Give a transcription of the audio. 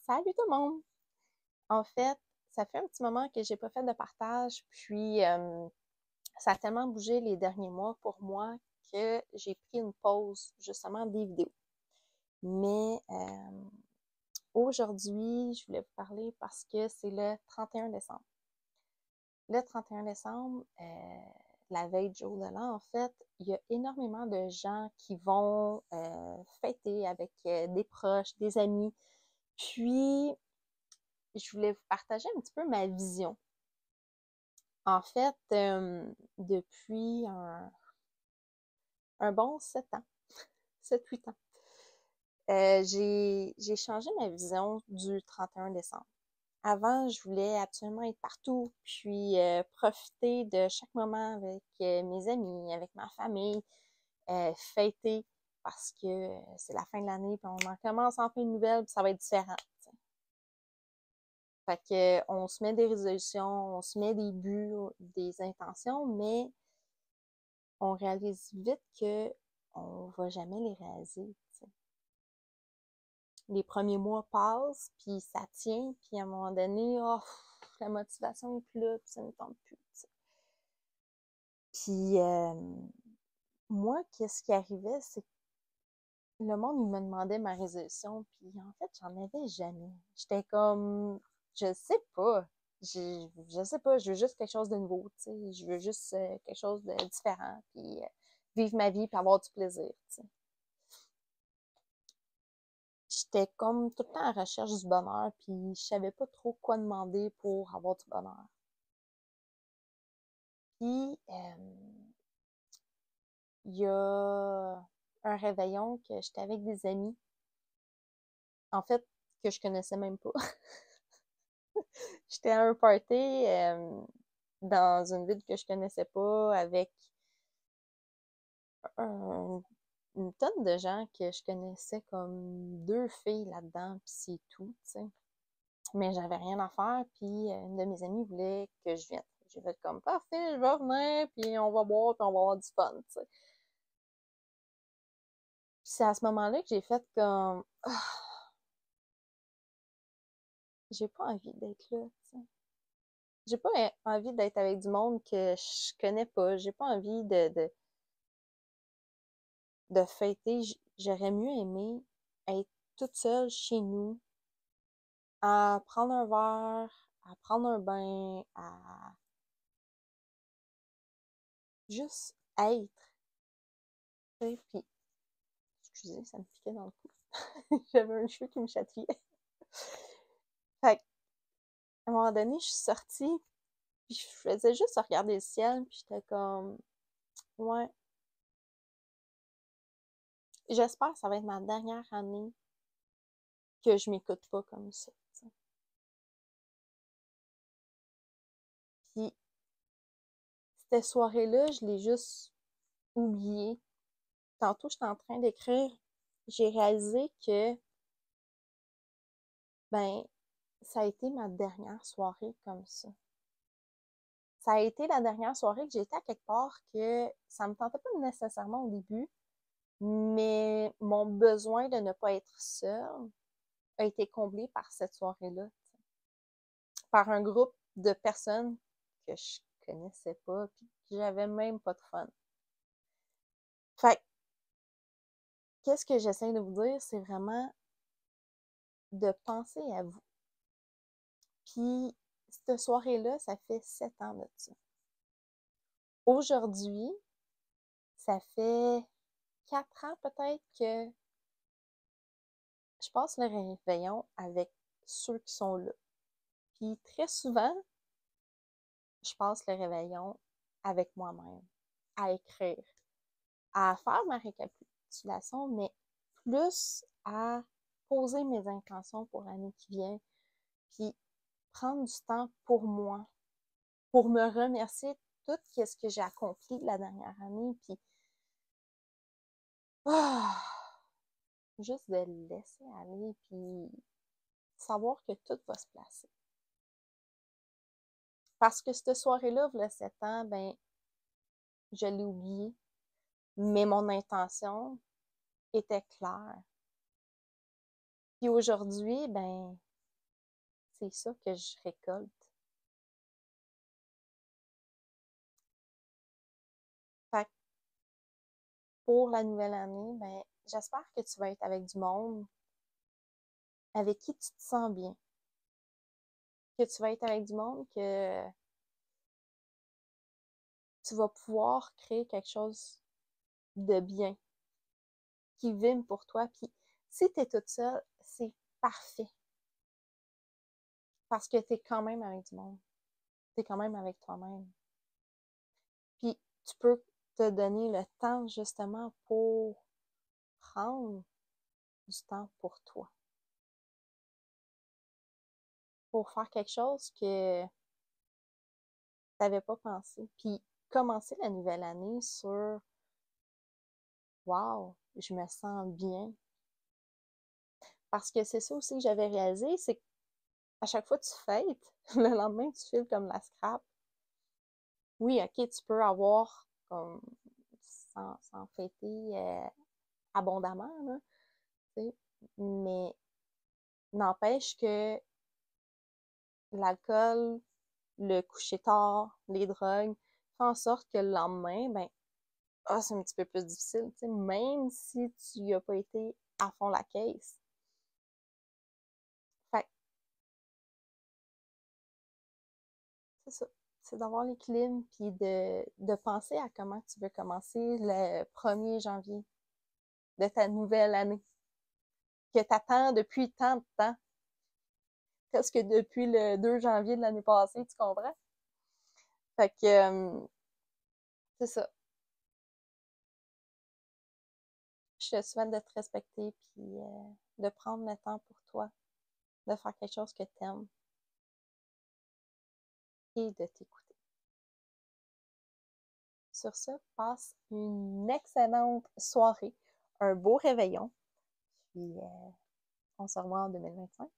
Salut tout le monde! En fait, ça fait un petit moment que j'ai pas fait de partage, puis ça a tellement bougé les derniers mois pour moi que j'ai pris une pause justement des vidéos. Mais aujourd'hui, je voulais vous parler parce que c'est le 31 décembre. Le 31 décembre, la veille du jour de l'an, en fait, il y a énormément de gens qui vont fêter avec des proches, des amis. Puis, je voulais vous partager un petit peu ma vision. En fait, depuis un bon 7 ans, 7-8 ans, j'ai changé ma vision du 31 décembre. Avant, je voulais absolument être partout, puis profiter de chaque moment avec mes amis, avec ma famille, fêter parce que c'est la fin de l'année, puis on en commence enfin une nouvelle, puis ça va être différent. T'sais. Fait que on se met des résolutions, on se met des buts, des intentions, mais on réalise vite que on va jamais les réaliser. T'sais. Les premiers mois passent, puis ça tient, puis à un moment donné, oh, la motivation est plus là, puis ça ne tente plus. T'sais. Puis moi, qu'est-ce qui arrivait, c'est que le monde il me demandait ma résolution, puis en fait, j'en avais jamais. J'étais comme, je sais pas. Je sais pas, je veux juste quelque chose de nouveau, tu sais. Je veux juste quelque chose de différent, puis vivre ma vie, puis avoir du plaisir, tu sais. J'étais comme tout le temps à la recherche du bonheur, puis je savais pas trop quoi demander pour avoir du bonheur. Puis, il y a un réveillon que j'étais avec des amis, en fait, que je connaissais même pas. J'étais à un party dans une ville que je connaissais pas, avec un- une tonne de gens que je connaissais, comme deux filles là-dedans, puis c'est tout, tu sais. Mais j'avais rien à faire, puis une de mes amies voulait que je vienne. J'ai fait comme, parfait, je vais venir, puis on va boire, puis on va avoir du fun, tu sais. Puis c'est à ce moment-là que j'ai fait comme, ah, j'ai pas envie d'être là, tu sais. J'ai pas envie d'être avec du monde que je connais pas. J'ai pas envie de fêter. J'aurais mieux aimé être toute seule chez nous, à prendre un verre, à prendre un bain, à juste être, tu sais. Puis, excusez, ça me piquait dans le cou. J'avais un cheveu qui me chatouillait. Fait à un moment donné, je suis sortie, puis je faisais juste regarder le ciel, puis j'étais comme, ouais, j'espère que ça va être ma dernière année que je m'écoute pas comme ça. T'sais. Puis, cette soirée-là, je l'ai juste oubliée. Tantôt, j'étais en train d'écrire, j'ai réalisé que, ben, ça a été ma dernière soirée comme ça. Ça a été la dernière soirée que j'étais à quelque part que ça me tentait pas nécessairement au début, mais mon besoin de ne pas être seule a été comblé par cette soirée-là, par un groupe de personnes que je connaissais pas, puis que j'avais même pas de fun. Fait qu'est-ce que j'essaie de vous dire, c'est vraiment de penser à vous. Puis, cette soirée-là, ça fait 7 ans de ça. Aujourd'hui, ça fait 4 ans peut-être que je passe le réveillon avec ceux qui sont là. Puis très souvent, je passe le réveillon avec moi-même, à écrire, à faire ma récapitulation, mais plus à poser mes intentions pour l'année qui vient, puis prendre du temps pour moi, pour me remercier de tout ce que j'ai accompli la dernière année, puis ah, juste de le laisser aller, puis savoir que tout va se placer. Parce que cette soirée-là, il y a 7 ans, ben, je l'ai oublié, mais mon intention était claire. Puis aujourd'hui, ben, c'est ça que je récolte. Fait que pour la nouvelle année, ben, j'espère que tu vas être avec du monde avec qui tu te sens bien. Que tu vas être avec du monde que tu vas pouvoir créer quelque chose de bien, qui vibre pour toi. Puis si tu es toute seule, c'est parfait. Parce que tu es quand même avec du monde. Tu es quand même avec toi-même. Puis tu peux te donner le temps justement pour prendre du temps pour toi. Pour faire quelque chose que tu n'avais pas pensé. Puis commencer la nouvelle année sur wow, je me sens bien. Parce que c'est ça aussi que j'avais réalisé, c'est qu'à chaque fois que tu fêtes, le lendemain, tu files comme la scrap. Oui, ok, tu peux avoir comme sans fêter abondamment, là, tu sais, mais n'empêche que l'alcool, le coucher tard, les drogues, font en sorte que le lendemain, ben, c'est un petit peu plus difficile, tu sais, même si tu n'y as pas été à fond la caisse. Fait c'est ça. C'est d'avoir l'équilibre puis de penser à comment tu veux commencer le 1er janvier de ta nouvelle année que tu attends depuis tant de temps, presque depuis le 2 janvier de l'année passée, tu comprends? Fait que c'est ça. Je te souhaite de te respecter puis de prendre le temps pour toi, de faire quelque chose que tu aimes et de t'écouter. Sur ce, passe une excellente soirée, un beau réveillon, puis on se revoit en 2025.